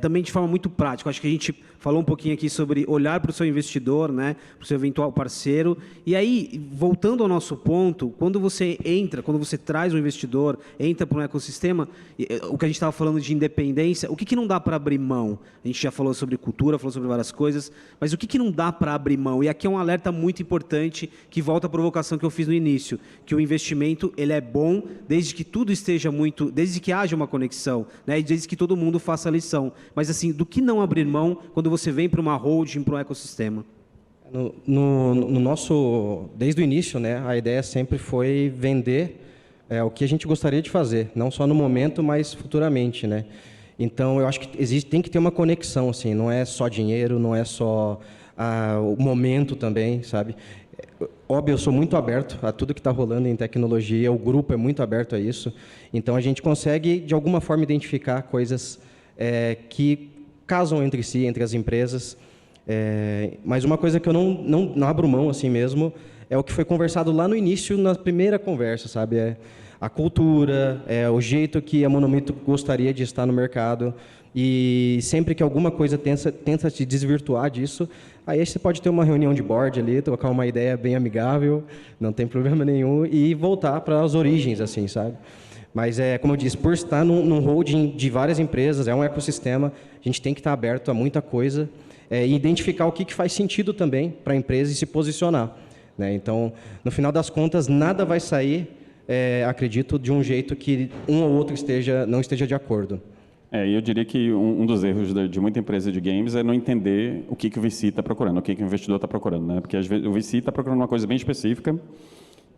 também de forma muito prática, acho que a gente falou um pouquinho aqui sobre olhar para o seu investidor, né, para o seu eventual parceiro. E aí, voltando ao nosso ponto, quando você traz um investidor, entra para um ecossistema, o que a gente estava falando de independência, o que não dá para abrir mão? A gente já falou sobre cultura, falou sobre várias coisas, mas o que não dá para abrir mão? E aqui é um alerta muito importante que volta à provocação que eu fiz no início, que o investimento ele é bom desde que tudo esteja desde que haja uma conexão, né, e desde que todo mundo faça a lição. Mas assim, do que não abrir mão quando você vem para uma holding, para um ecossistema? No nosso, desde o início, né, a ideia sempre foi vender o que a gente gostaria de fazer, não só no momento, mas futuramente, né? Então, eu acho que tem que ter uma conexão, assim, não é só dinheiro, não é só o momento também, sabe? Óbvio, eu sou muito aberto a tudo que está rolando em tecnologia, o grupo é muito aberto a isso, então a gente consegue, de alguma forma, identificar coisas que casam entre si, entre as empresas, mas uma coisa que eu não abro mão assim mesmo é o que foi conversado lá no início, na primeira conversa, sabe? A cultura, o jeito que a Monomito gostaria de estar no mercado, e sempre que alguma coisa tenta se desvirtuar disso, aí você pode ter uma reunião de board ali, trocar uma ideia bem amigável, não tem problema nenhum, e voltar para as origens, assim, sabe? Mas, como eu disse, por estar num holding de várias empresas, é um ecossistema, a gente tem que estar aberto a muita coisa e identificar o que faz sentido também para a empresa e se posicionar, né? Então, no final das contas, nada vai sair, acredito, de um jeito que um ou outro não esteja de acordo. E eu diria que um dos erros de muita empresa de games é não entender o que o VC está procurando, o que o investidor está procurando, né? Porque às vezes o VC está procurando uma coisa bem específica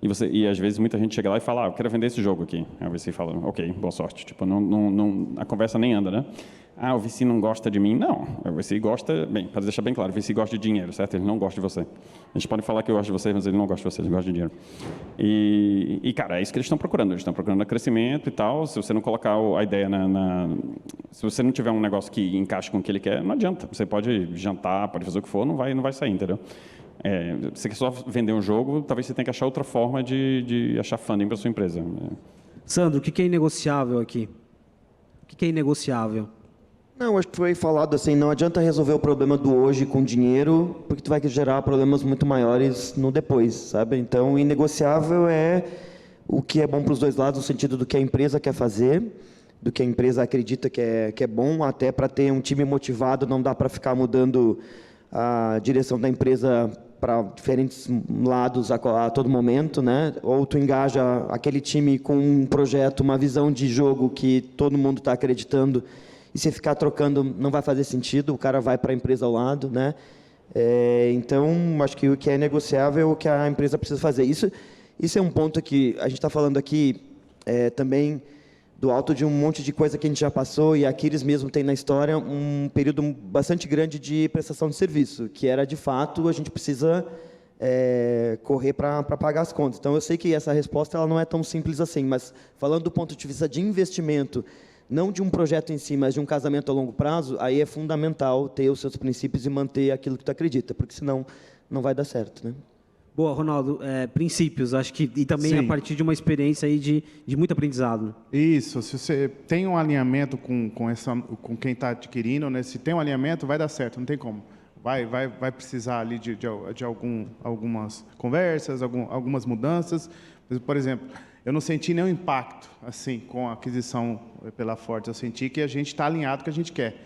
e às vezes muita gente chega lá e fala, eu quero vender esse jogo aqui. Aí o VC fala, ok, boa sorte. Tipo, a conversa nem anda, né? O VC não gosta de mim. Não, o VC gosta, para deixar bem claro, o VC gosta de dinheiro, certo? Ele não gosta de você. A gente pode falar que eu gosto de você, mas ele não gosta de você, ele gosta de dinheiro. E cara, é isso que eles estão procurando. Eles estão procurando crescimento e tal. Se você não colocar a ideia se você não tiver um negócio que encaixe com o que ele quer, não adianta. Você pode jantar, pode fazer o que for, não vai sair, entendeu? Você quer só vender um jogo, talvez você tenha que achar outra forma de achar funding para sua empresa. Sandro, o que é inegociável aqui? O que é inegociável? Não, acho que foi falado assim, não adianta resolver o problema do hoje com dinheiro, porque tu vai gerar problemas muito maiores no depois, sabe? Então, inegociável é o que é bom para os dois lados, no sentido do que a empresa quer fazer, do que a empresa acredita que é bom, até para ter um time motivado, não dá para ficar mudando a direção da empresa para diferentes lados a todo momento, né? Ou tu engaja aquele time com um projeto, uma visão de jogo que todo mundo está acreditando, e se ficar trocando não vai fazer sentido, o cara vai para a empresa ao lado, né? Então, acho que o que é negociável é o que a empresa precisa fazer. Isso é um ponto que a gente está falando aqui também do alto de um monte de coisa que a gente já passou, e a Aquiles mesmo tem na história um período bastante grande de prestação de serviço, que era, de fato, a gente precisa correr para pagar as contas. Então, eu sei que essa resposta ela não é tão simples assim, mas falando do ponto de vista de investimento, não de um projeto em si, mas de um casamento a longo prazo, aí é fundamental ter os seus princípios e manter aquilo que tu acredita, porque senão não vai dar certo, né? Boa, Ronaldo. Princípios, acho que e também Sim. a partir de uma experiência aí de muito aprendizado. Isso, se você tem um alinhamento com quem está adquirindo, né? Se tem um alinhamento, vai dar certo, não tem como. Vai precisar ali de algumas conversas, algumas mudanças. Por exemplo, eu não senti nenhum impacto assim com a aquisição pela Forte. Eu senti que a gente está alinhado com o que a gente quer.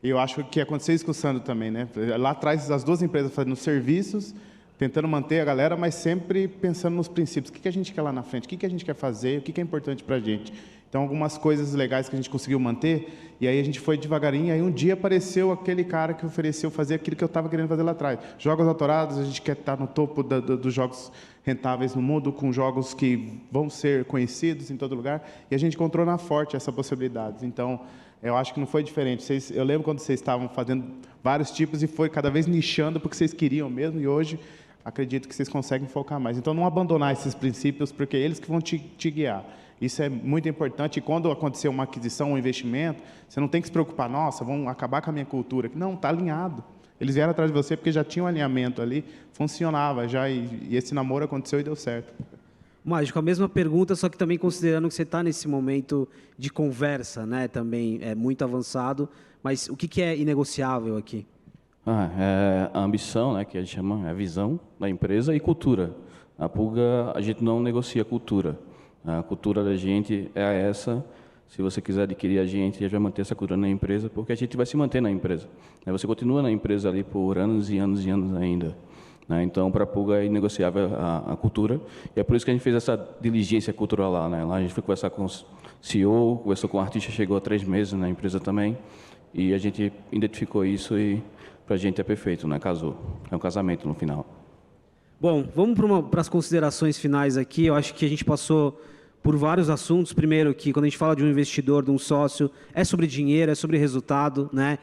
E eu acho que aconteceu isso com o Sandro também, né? Lá atrás, as duas empresas fazendo serviços, tentando manter a galera, mas sempre pensando nos princípios. O que a gente quer lá na frente? O que a gente quer fazer? O que é importante para a gente? Então, algumas coisas legais que a gente conseguiu manter, e aí a gente foi devagarinho, e aí um dia apareceu aquele cara que ofereceu fazer aquilo que eu estava querendo fazer lá atrás. Jogos autorados, a gente quer estar no topo dos jogos rentáveis no mundo, com jogos que vão ser conhecidos em todo lugar, e a gente encontrou na Forte essa possibilidade. Então, eu acho que não foi diferente. Eu lembro quando vocês estavam fazendo vários tipos e foi cada vez nichando porque vocês queriam mesmo, e hoje acredito que vocês conseguem focar mais. Então, não abandonar esses princípios, porque é eles que vão te guiar. Isso é muito importante. E quando acontecer uma aquisição, um investimento, você não tem que se preocupar, nossa, vão acabar com a minha cultura. Não, está alinhado. Eles vieram atrás de você porque já tinha um alinhamento ali, funcionava já, e esse namoro aconteceu e deu certo. Mágico, a mesma pergunta, só que também considerando que você está nesse momento de conversa, né? Também é muito avançado, mas o que é inegociável aqui? É a ambição, né, que a gente chama, é a visão da empresa e cultura. A Pulga, a gente não negocia cultura. A cultura da gente é essa. Se você quiser adquirir a gente vai manter essa cultura na empresa, porque a gente vai se manter na empresa. Você continua na empresa ali por anos e anos e anos ainda. Então, para a Pulga é inegociável a cultura, e é por isso que a gente fez essa diligência cultural lá. Lá a gente foi conversar com o CEO, conversou com o artista, chegou há 3 meses na empresa também, e a gente identificou isso e para a gente é perfeito, casou. É um casamento no final. Bom, vamos para as considerações finais aqui. Eu acho que a gente passou por vários assuntos. Primeiro, que quando a gente fala de um investidor, de um sócio, é sobre dinheiro, é sobre resultado, né?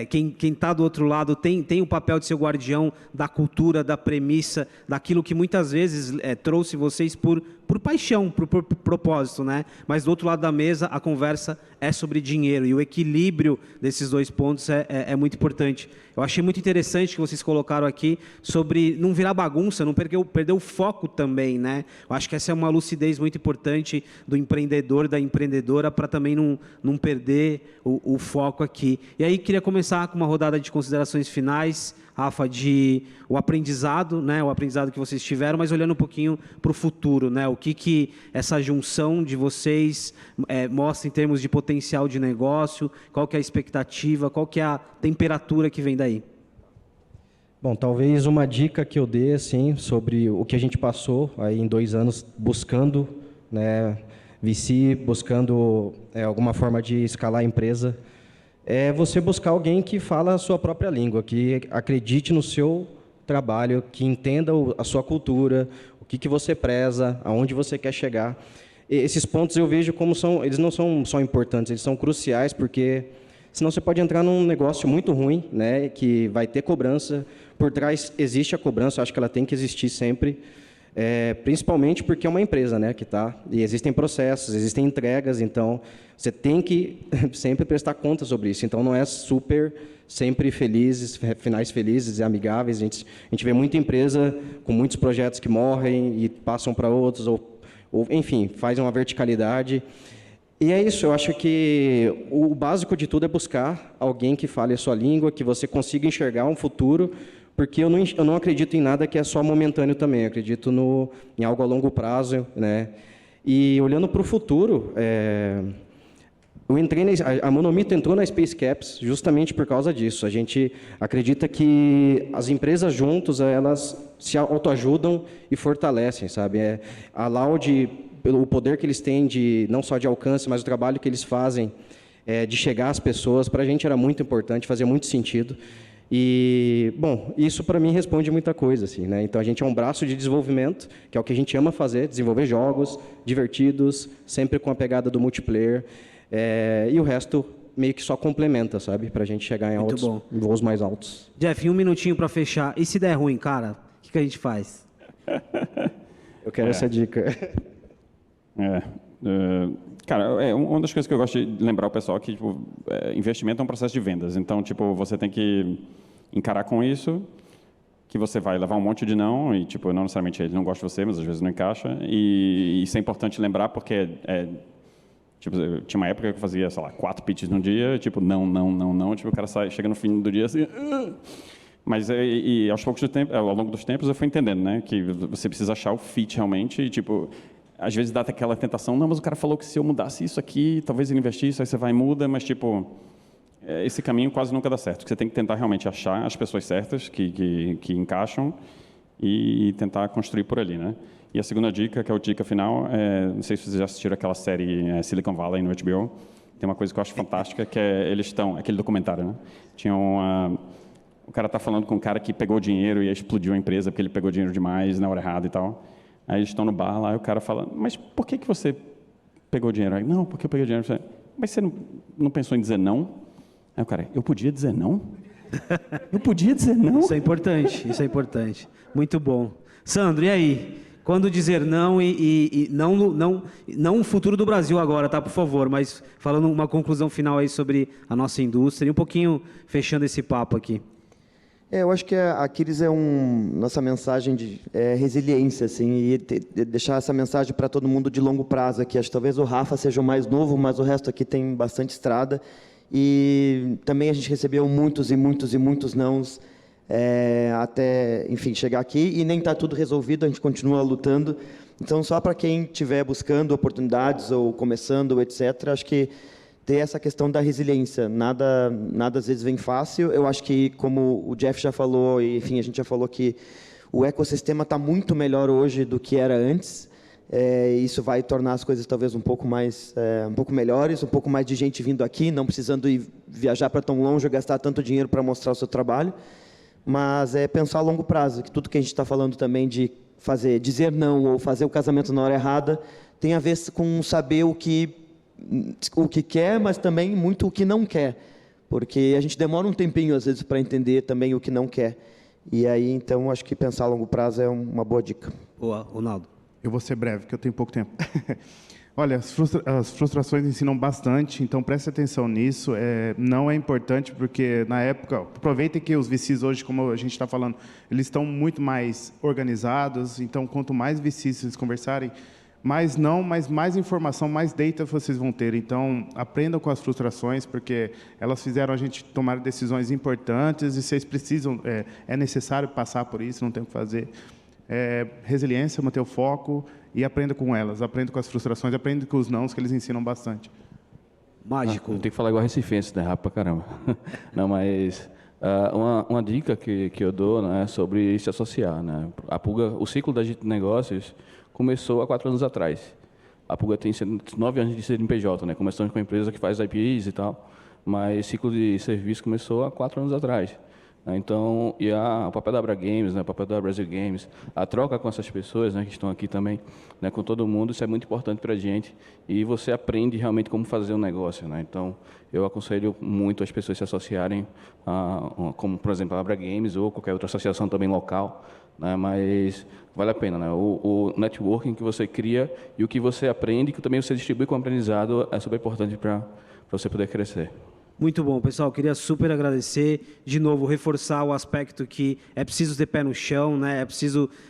Quem está do outro lado tem o papel de ser o guardião da cultura, da premissa, daquilo que muitas vezes trouxe vocês por paixão, por propósito, né? Mas do outro lado da mesa, a conversa é sobre dinheiro, e o equilíbrio desses dois pontos é muito importante. Eu achei muito interessante que vocês colocaram aqui sobre não virar bagunça, não perder o foco também, né? Eu acho que essa é uma lucidez muito importante do empreendedor, da empreendedora, para também não perder o foco aqui. E aí, queria começar com uma rodada de considerações finais, Rafa, o aprendizado, né? O aprendizado que vocês tiveram, mas olhando um pouquinho para o futuro, né? O que essa junção de vocês mostra em termos de potencial de negócio, qual que é a expectativa, qual que é a temperatura que vem daí? Bom, talvez uma dica que eu dê, assim, sobre o que a gente passou aí em 2 anos buscando, né, VC, buscando alguma forma de escalar a empresa, é você buscar alguém que fala a sua própria língua, que acredite no seu trabalho, que entenda a sua cultura, o que você preza, aonde você quer chegar. E esses pontos eu vejo como eles não são só importantes, eles são cruciais, porque senão você pode entrar num negócio muito ruim, né, que vai ter cobrança. Por trás existe a cobrança, eu acho que ela tem que existir sempre, principalmente porque é uma empresa, né, e existem processos, existem entregas, então você tem que sempre prestar conta sobre isso. Então não é sempre felizes, finais felizes e amigáveis. A gente vê muita empresa com muitos projetos que morrem e passam para outros, ou enfim, fazem uma verticalidade. E é isso, eu acho que o básico de tudo é buscar alguém que fale a sua língua, que você consiga enxergar um futuro, porque eu não acredito em nada que é só momentâneo também, eu acredito em algo a longo prazo, né? E olhando para o futuro, a Monomito entrou na Space Caps justamente por causa disso. A gente acredita que as empresas juntos, elas se autoajudam e fortalecem, sabe? A Loud, pelo poder que eles têm não só de alcance, mas o trabalho que eles fazem de chegar às pessoas, para a gente era muito importante, fazia muito sentido. E, bom, isso para mim responde muita coisa, assim, né? Então a gente é um braço de desenvolvimento, que é o que a gente ama fazer, desenvolver jogos divertidos, sempre com a pegada do multiplayer, e o resto meio que só complementa, sabe? Para a gente chegar em voos mais altos. Jeff, 1 minutinho para fechar. E se der ruim, cara, o que a gente faz? Eu quero essa dica. Cara, uma das coisas que eu gosto de lembrar o pessoal é que tipo, investimento é um processo de vendas. Então, tipo, você tem que encarar com isso, que você vai levar um monte de não, e tipo, não necessariamente ele não gosta de você, mas às vezes não encaixa. E isso é importante lembrar porque tipo, tinha uma época que eu fazia, sei lá, 4 pitches no dia, tipo, não, tipo, o cara chega no fim do dia assim... Mas aos poucos do tempo, ao longo dos tempos eu fui entendendo, né, que você precisa achar o fit realmente, e tipo, às vezes dá aquela tentação, não, mas o cara falou que se eu mudasse isso aqui, talvez ele investisse, aí você vai e muda, mas tipo, esse caminho quase nunca dá certo. Você tem que tentar realmente achar as pessoas certas que encaixam e tentar construir por ali, né. E a segunda dica, que é a dica final, não sei se vocês já assistiram aquela série Silicon Valley no HBO, tem uma coisa que eu acho fantástica, que eles estão, aquele documentário, né, tinha o cara está falando com um cara que pegou dinheiro e explodiu a empresa porque ele pegou dinheiro demais na hora errada e tal. Aí eles estão no bar lá e o cara fala, mas por que você pegou dinheiro? Aí, não, porque eu peguei dinheiro. Mas você não pensou em dizer não? Aí o cara, eu podia dizer não? Eu podia dizer não? Isso é importante. Muito bom. Sandro, e aí? Quando dizer não e não o futuro do Brasil agora, tá, por favor, mas falando uma conclusão final aí sobre a nossa indústria e um pouquinho fechando esse papo aqui. Eu acho que a Aquiles nossa mensagem de resiliência, assim, e deixar essa mensagem para todo mundo de longo prazo aqui. Acho que talvez o Rafa seja o mais novo, mas o resto aqui tem bastante estrada. E também a gente recebeu muitos nãos até, enfim, chegar aqui. E nem está tudo resolvido, a gente continua lutando. Então, só para quem estiver buscando oportunidades ou começando, etc., acho que ter essa questão da resiliência. Nada às vezes vem fácil. Eu acho que, como o Jeff já falou, e enfim, a gente já falou que o ecossistema está muito melhor hoje do que era antes. Isso vai tornar as coisas talvez um pouco melhores, um pouco mais de gente vindo aqui, não precisando ir viajar para tão longe, gastar tanto dinheiro para mostrar o seu trabalho. Mas pensar a longo prazo, que tudo que a gente está falando também de dizer não ou fazer o casamento na hora errada, tem a ver com saber o que quer, mas também muito o que não quer, porque a gente demora um tempinho às vezes para entender também o que não quer. E aí, então, acho que pensar a longo prazo é uma boa dica. Boa, Ronaldo. Eu vou ser breve, porque eu tenho pouco tempo. Olha, as frustrações ensinam bastante, então preste atenção nisso. Não é importante, porque na época, aproveitem que os VCs hoje, como a gente está falando, eles estão muito mais organizados, então quanto mais VCs vocês conversarem, mais informação, mais data vocês vão ter. Então, aprendam com as frustrações, porque elas fizeram a gente tomar decisões importantes e vocês precisam, é necessário passar por isso, não tem o que fazer. Resiliência, manter o foco e aprenda com elas, aprenda com as frustrações, aprenda com os nãos, que eles ensinam bastante. Mágico. Eu tenho que falar igual recifense, né? Rápido pra caramba. Não, mas uma dica que eu dou, né, é sobre se associar, né? A Pulga, o ciclo da gente de negócios começou há 4 anos atrás. A Pulga tem 9 anos de CNPJ, né? Começamos com uma empresa que faz IPs e tal, mas o ciclo de serviço começou há 4 anos atrás. Então, o papel da Abra Games, né, o papel da Brasil Games, a troca com essas pessoas, né, que estão aqui também, né, com todo mundo, isso é muito importante para a gente. E você aprende realmente como fazer um negócio, né? Então, eu aconselho muito as pessoas se associarem, como, por exemplo, a Abra Games ou qualquer outra associação também local, né, mas vale a pena, né? O networking que você cria e o que você aprende, que também você distribui como aprendizado, é super importante para você poder crescer. Muito bom, pessoal. Queria super agradecer, de novo, reforçar o aspecto que é preciso ter pé no chão, né?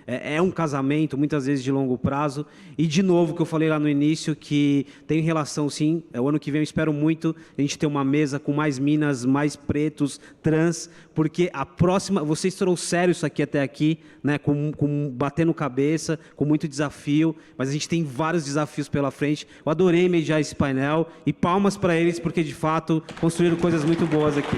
É um casamento, muitas vezes de longo prazo. E, de novo, que eu falei lá no início, que tem relação, sim. O ano que vem eu espero muito a gente ter uma mesa com mais minas, mais pretos, trans, porque a próxima, vocês trouxeram isso aqui até aqui, né? Batendo cabeça, com muito desafio, mas a gente tem vários desafios pela frente. Eu adorei mediar esse painel e palmas para eles, porque, de fato, construíram coisas muito boas aqui.